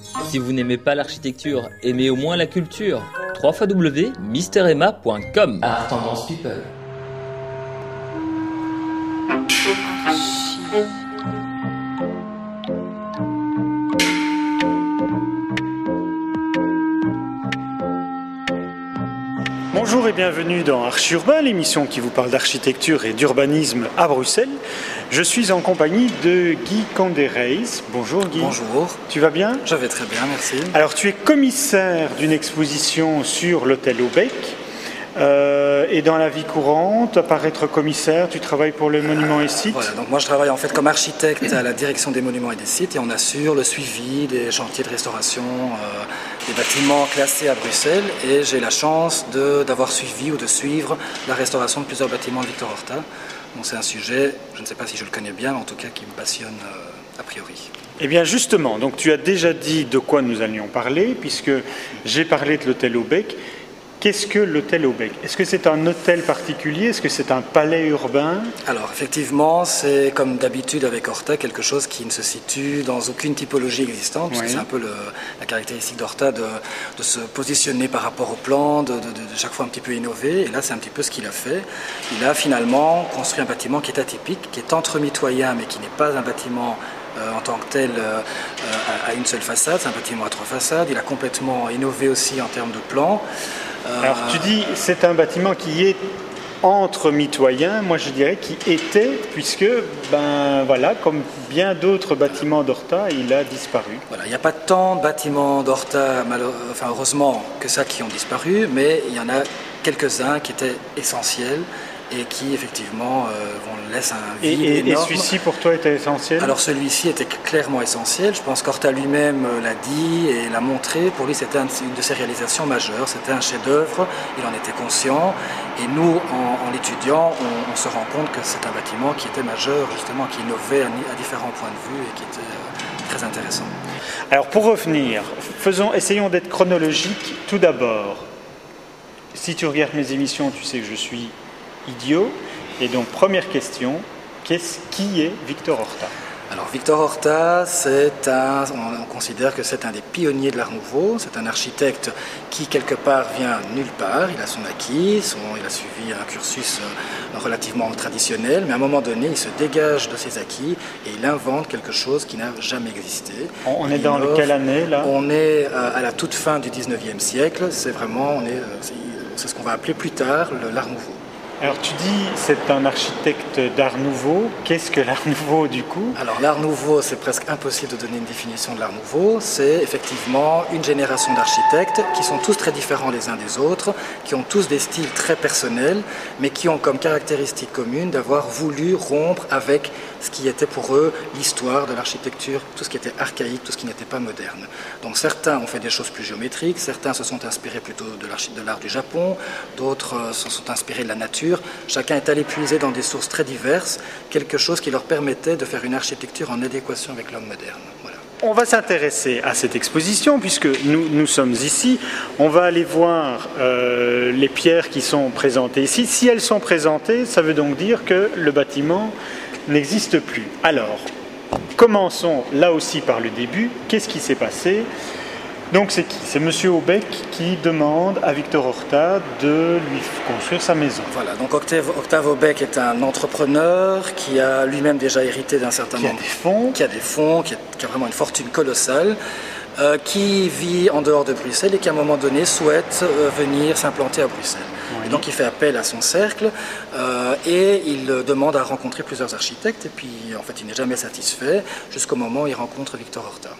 Si vous n'aimez pas l'architecture, aimez au moins la culture. www.misteremma.com. Art Tendance People. Bonjour et bienvenue dans Archi Urbain, l'émission qui vous parle d'architecture et d'urbanisme à Bruxelles. Je suis en compagnie de Guy Kandereys. Bonjour Guy. Bonjour. Tu vas bien? Je vais très bien, merci. Alors tu es commissaire d'une exposition sur l'hôtel Aubec. Et dans la vie courante, à part être commissaire, tu travailles pour le monument et sites. Voilà, donc moi je travaille en fait comme architecte à la direction des monuments et des sites et on assure le suivi des chantiers de restauration des bâtiments classés à Bruxelles et j'ai la chance d'avoir suivi ou de suivre la restauration de plusieurs bâtiments de Victor Horta. Donc c'est un sujet, je ne sais pas si je le connais bien, mais en tout cas qui me passionne a priori. Eh bien justement, donc tu as déjà dit de quoi nous allions parler, puisque j'ai parlé de l'hôtel Aubec. Qu'est-ce que l'hôtel Aubec? Est-ce que c'est un hôtel particulier? Est-ce que c'est un palais urbain? Alors effectivement, c'est comme d'habitude avec Horta, quelque chose qui ne se situe dans aucune typologie existante, parce que c'est un peu la caractéristique d'Horta de se positionner par rapport au plan, de chaque fois un petit peu innover, et là c'est un petit peu ce qu'il a fait. Il a finalement construit un bâtiment qui est atypique, qui est entre-mitoyen, mais qui n'est pas un bâtiment en tant que tel à une seule façade, c'est un bâtiment à 3 façades, il a complètement innové aussi en termes de plan. Alors tu dis c'est un bâtiment qui est entre-mitoyen, moi je dirais qui était, puisque comme bien d'autres bâtiments d'Horta, il a disparu. Voilà, il n'y a pas tant de bâtiments d'Horta, heureusement que ça, qui ont disparu, mais il y en a quelques-uns qui étaient essentiels et qui effectivement laissent un vide énorme. Et celui-ci pour toi était essentiel? Alors celui-ci était clairement essentiel, je pense qu'Horta lui-même l'a dit et l'a montré, pour lui c'était une de ses réalisations majeures, c'était un chef-d'œuvre, il en était conscient et nous en l'étudiant on se rend compte que c'est un bâtiment qui était majeur justement, qui innovait à différents points de vue et qui était très intéressant. Alors pour revenir, essayons d'être chronologiques. Tout d'abord, si tu regardes mes émissions, tu sais que je suis idiot. Et donc, première question, qui est Victor Horta? Alors, Victor Horta, on considère que c'est un des pionniers de l'Art Nouveau. C'est un architecte qui, quelque part, vient nulle part. Il a son acquis, il a suivi un cursus relativement traditionnel, mais à un moment donné, il se dégage de ses acquis et il invente quelque chose qui n'a jamais existé. On est dans quelle année, là? On est à la toute fin du 19e siècle. C'est ce qu'on va appeler plus tard l'Art Nouveau. Alors tu dis c'est un architecte d'Art Nouveau. Qu'est-ce que l'Art Nouveau du coup? Alors l'Art Nouveau, c'est presque impossible de donner une définition de l'Art Nouveau. C'est effectivement une génération d'architectes qui sont tous très différents les uns des autres, qui ont tous des styles très personnels, mais qui ont comme caractéristique commune d'avoir voulu rompre avec ce qui était pour eux l'histoire de l'architecture, tout ce qui était archaïque, tout ce qui n'était pas moderne. Donc certains ont fait des choses plus géométriques, certains se sont inspirés plutôt de l'art du Japon, d'autres se sont inspirés de la nature. Chacun est allé puiser dans des sources très diverses, quelque chose qui leur permettait de faire une architecture en adéquation avec l'homme moderne. Voilà. On va s'intéresser à cette exposition puisque nous sommes ici. On va aller voir les pierres qui sont présentées ici. Si elles sont présentées, ça veut donc dire que le bâtiment n'existe plus. Alors, commençons là aussi par le début. Qu'est-ce qui s'est passé? Donc c'est qui? C'est M. Aubec qui demande à Victor Horta de lui construire sa maison. Voilà, donc Octave Aubec est un entrepreneur qui a lui-même déjà hérité d'un certain nombre... Qui a des fonds, qui a vraiment une fortune colossale, qui vit en dehors de Bruxelles et qui à un moment donné souhaite venir s'implanter à Bruxelles. Oui. Et donc il fait appel à son cercle et il demande à rencontrer plusieurs architectes et puis en fait il n'est jamais satisfait jusqu'au moment où il rencontre Victor Horta.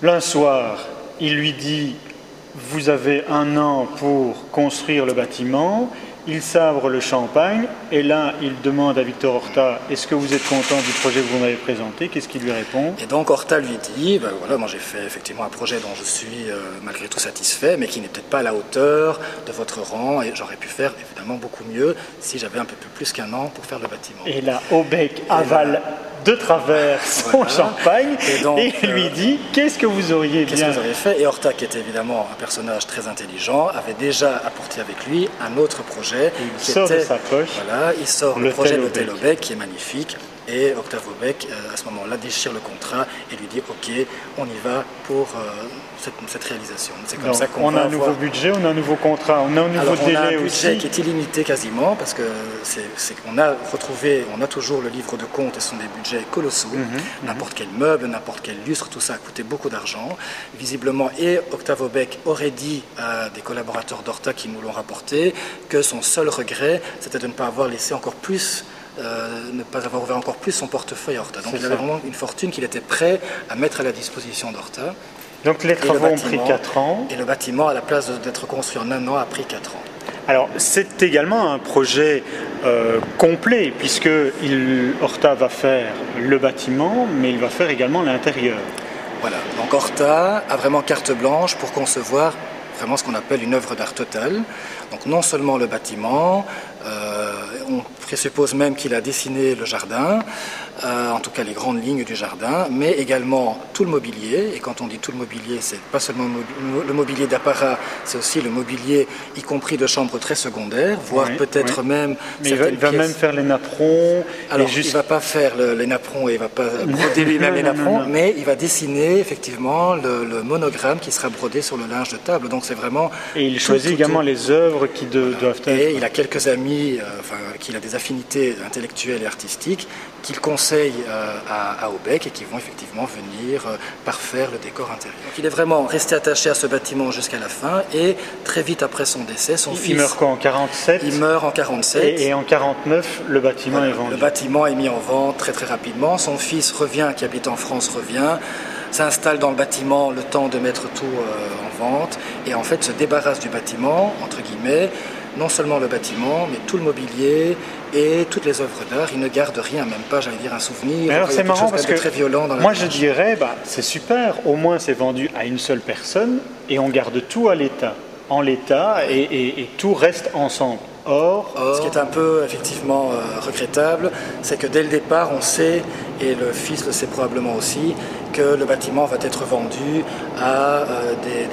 L'un soir, il lui dit « Vous avez 1 an pour construire le bâtiment ». Il sabre le champagne et là, il demande à Victor Horta « Est-ce que vous êtes content du projet que vous m'avez présenté ?» Qu'est-ce qu'il lui répond? Et donc Horta lui dit voilà, moi j'ai fait effectivement un projet dont je suis malgré tout satisfait, mais qui n'est peut-être pas à la hauteur de votre rang et j'aurais pu faire évidemment beaucoup mieux si j'avais un peu plus qu'1 an pour faire le bâtiment. Et là, Aubec avale de travers son champagne et lui dit qu'est-ce que vous auriez fait. Et Horta, qui était évidemment un personnage très intelligent, avait déjà apporté avec lui un autre projet. Il sort de sa poche. Voilà, il sort le projet de l'hôtel Aubec qui est magnifique. Et Octave Aubec, à ce moment-là, déchire le contrat et lui dit « Ok, on y va pour cette réalisation ». C'est comme ça qu'on a un nouveau budget, on a un nouveau contrat, on a un nouveau délai aussi. On a un budget qui est illimité quasiment, parce que on a toujours le livre de compte et ce sont des budgets colossaux. N'importe quel meuble, n'importe quel lustre, tout ça a coûté beaucoup d'argent. Visiblement, et Octave Aubec aurait dit à des collaborateurs d'Horta qui nous l'ont rapporté que son seul regret, c'était de ne pas avoir laissé encore plus ne pas avoir ouvert encore plus son portefeuille à Horta. Donc il avait vraiment une fortune qu'il était prêt à mettre à la disposition d'Horta. Donc les travaux ont pris 4 ans. Et le bâtiment, à la place d'être construit en 1 an, a pris 4 ans. Alors c'est également un projet complet, puisque Horta va faire le bâtiment, mais il va faire également l'intérieur. Voilà, donc Horta a vraiment carte blanche pour concevoir vraiment ce qu'on appelle une œuvre d'art totale. Donc non seulement le bâtiment, on présuppose même qu'il a dessiné le jardin, en tout cas les grandes lignes du jardin, mais également tout le mobilier. Et quand on dit tout le mobilier, c'est pas seulement le mobilier d'apparat, c'est aussi le mobilier, y compris de chambres très secondaires, voire peut-être même. Mais il va même faire les napperons. Alors il ne va pas faire les napperons et il ne va pas broder lui-même les napperons, mais il va dessiner effectivement le monogramme qui sera brodé sur le linge de table. Donc c'est vraiment. Et il choisit également les œuvres qui doivent être. Et il a quelques amis, qu'il a des affinités intellectuelles et artistiques, qu'il conseille à Aubec et qui vont effectivement venir parfaire le décor intérieur. Donc il est vraiment resté attaché à ce bâtiment jusqu'à la fin et très vite après son décès, son fils... Il meurt quoi, en 47 ? Il meurt en 47. Et en 49, le bâtiment est vendu. Le bâtiment est mis en vente très très rapidement. Son fils revient, qui habite en France, revient, s'installe dans le bâtiment le temps de mettre tout en vente et en fait se débarrasse du bâtiment, entre guillemets, non seulement le bâtiment, mais tout le mobilier et toutes les œuvres d'art. Il ne garde rien, même pas, j'allais dire, un souvenir. Mais alors c'est marrant parce que très violent dans moi je dirais, c'est super, au moins c'est vendu à une seule personne et on garde tout à l'état, en l'état et tout reste ensemble. Or, ce qui est un peu effectivement regrettable, c'est que dès le départ, on sait, et le fils le sait probablement aussi, que le bâtiment va être vendu à des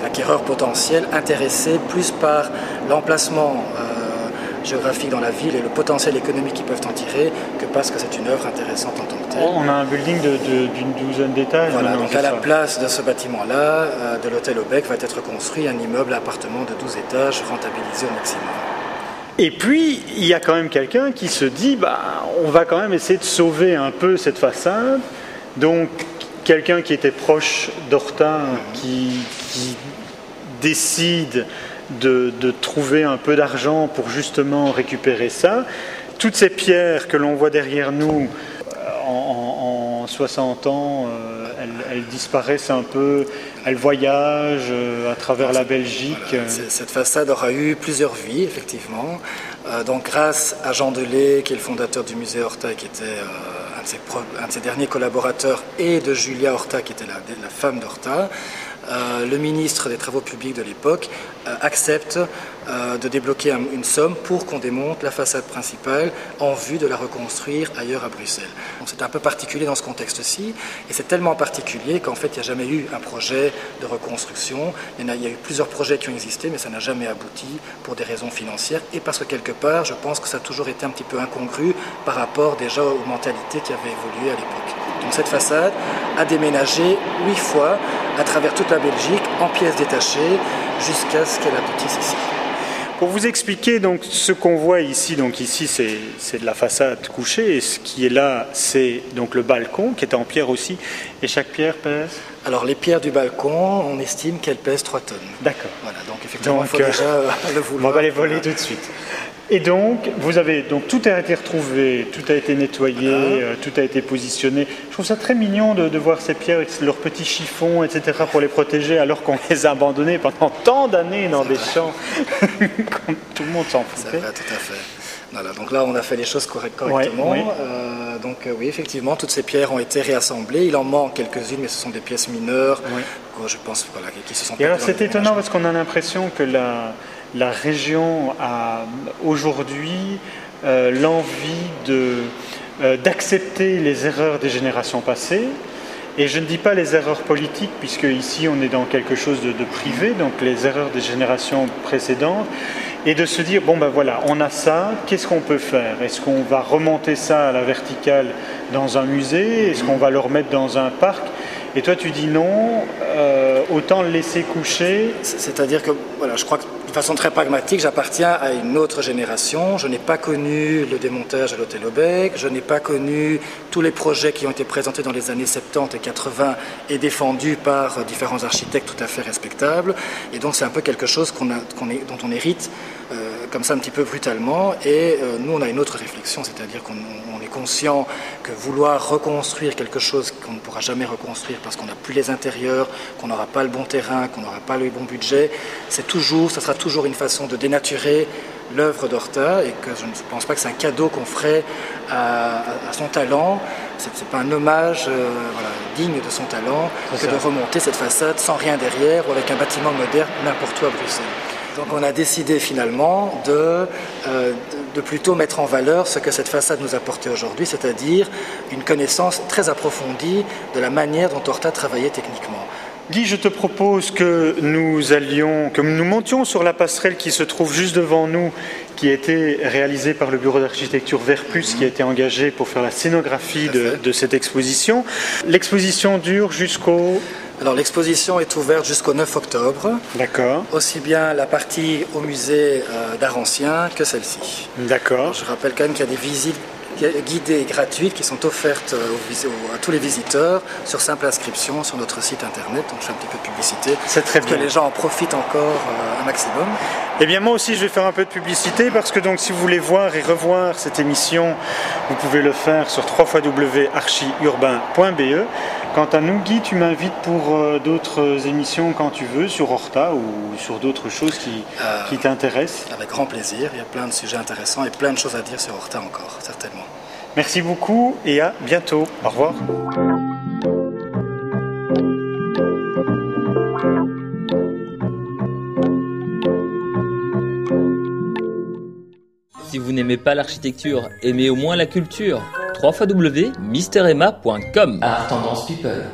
acquéreurs potentiels intéressés plus par l'emplacement géographique dans la ville et le potentiel économique qu'ils peuvent en tirer que parce que c'est une œuvre intéressante en tant que telle. On a un building d'une douzaine d'étages. Voilà, donc à la place de ce bâtiment-là, de l'hôtel Aubec, va être construit un immeuble à appartements de 12 étages rentabilisé au maximum. Et puis, il y a quand même quelqu'un qui se dit, on va quand même essayer de sauver un peu cette façade. Donc, quelqu'un qui était proche d'Horta, qui décide de trouver un peu d'argent pour justement récupérer ça. Toutes ces pierres que l'on voit derrière nous, en 60 ans, elles disparaissent un peu, elles voyagent à travers la Belgique. Voilà, cette façade aura eu plusieurs vies, effectivement. Donc grâce à Jean Delay, qui est le fondateur du musée Horta, qui était un de ses derniers collaborateurs, et de Julia Horta, qui était la femme d'Horta, le ministre des Travaux publics de l'époque accepte de débloquer une somme pour qu'on démonte la façade principale en vue de la reconstruire ailleurs à Bruxelles. Donc c'est un peu particulier dans ce contexte-ci, et c'est tellement particulier qu'en fait il n'y a jamais eu un projet de reconstruction. Il y a eu plusieurs projets qui ont existé, mais ça n'a jamais abouti pour des raisons financières, et parce que quelque part, je pense que ça a toujours été un petit peu incongru par rapport déjà aux mentalités qui avaient évolué à l'époque. Donc cette façade a déménagé 8 fois à travers toute la Belgique en pièces détachées jusqu'à ce qu'elle aboutisse ici. Pour vous expliquer donc ce qu'on voit ici, donc ici c'est de la façade couchée et ce qui est là c'est donc le balcon qui est en pierre aussi et chaque pierre pèse. Alors les pierres du balcon, on estime qu'elles pèsent 3 tonnes. D'accord. Voilà, donc effectivement il faut déjà le vouloir. On va les voler tout de suite. Et donc, tout a été retrouvé, tout a été nettoyé, tout a été positionné. Je trouve ça très mignon de voir ces pierres avec leurs petits chiffons, etc., pour les protéger, alors qu'on les a abandonnés pendant tant d'années dans des champs. Tout le monde s'en foutait. C'est vrai, tout à fait. Voilà, donc là, on a fait les choses correctement. Oui. Oui, effectivement, toutes ces pierres ont été réassemblées. Il en manque quelques-unes, mais ce sont des pièces mineures, je pense, qui se sont... Et alors, c'est étonnant parce qu'on a l'impression que la région a aujourd'hui l'envie d'accepter les erreurs des générations passées. Et je ne dis pas les erreurs politiques, puisque ici on est dans quelque chose de privé, donc les erreurs des générations précédentes. et de se dire, bon ben voilà, on a ça, qu'est-ce qu'on peut faire? Est-ce qu'on va remonter ça à la verticale dans un musée? Est-ce qu'on va le remettre dans un parc? Et toi tu dis non, autant le laisser coucher. C'est-à-dire que voilà, je crois que de façon très pragmatique, j'appartiens à une autre génération. Je n'ai pas connu le démontage à l'hôtel Aubec, je n'ai pas connu tous les projets qui ont été présentés dans les années 70 et 80 et défendus par différents architectes tout à fait respectables. Et donc c'est un peu quelque chose dont on hérite comme ça un petit peu brutalement. Et nous, on a une autre réflexion, c'est-à-dire qu'on est conscient que vouloir reconstruire quelque chose qu'on ne pourra jamais reconstruire parce qu'on n'a plus les intérieurs, qu'on n'aura pas le bon terrain, qu'on n'aura pas le bon budget, ça sera toujours une façon de dénaturer l'œuvre d'Horta, et que je ne pense pas que c'est un cadeau qu'on ferait à son talent. C'est pas un hommage digne de son talent que de remonter cette façade sans rien derrière ou avec un bâtiment moderne n'importe où à Bruxelles. Donc on a décidé finalement de plutôt mettre en valeur ce que cette façade nous apportait aujourd'hui, c'est-à-dire une connaissance très approfondie de la manière dont Horta travaillait techniquement. Guy, je te propose que nous montions sur la passerelle qui se trouve juste devant nous, qui a été réalisée par le bureau d'architecture Verplus, qui a été engagé pour faire la scénographie de cette exposition. L'exposition dure jusqu'au... Alors l'exposition est ouverte jusqu'au 9 octobre. D'accord. Aussi bien la partie au musée d'art ancien que celle-ci. D'accord. Je rappelle quand même qu'il y a des visites guidées et gratuites qui sont offertes à tous les visiteurs sur simple inscription sur notre site internet. Donc je fais un petit peu de publicité. C'est très bien. Que les gens en profitent encore un maximum. Eh bien moi aussi je vais faire un peu de publicité parce que donc si vous voulez voir et revoir cette émission, vous pouvez le faire sur www.archiurbain.be. Quant à nous, Guy, tu m'invites pour d'autres émissions quand tu veux, sur Horta ou sur d'autres choses qui t'intéressent. Avec grand plaisir, il y a plein de sujets intéressants et plein de choses à dire sur Horta encore, certainement. Merci beaucoup et à bientôt. Au revoir. Si vous n'aimez pas l'architecture, aimez au moins la culture. www.misteremma.com. Art Tendance People.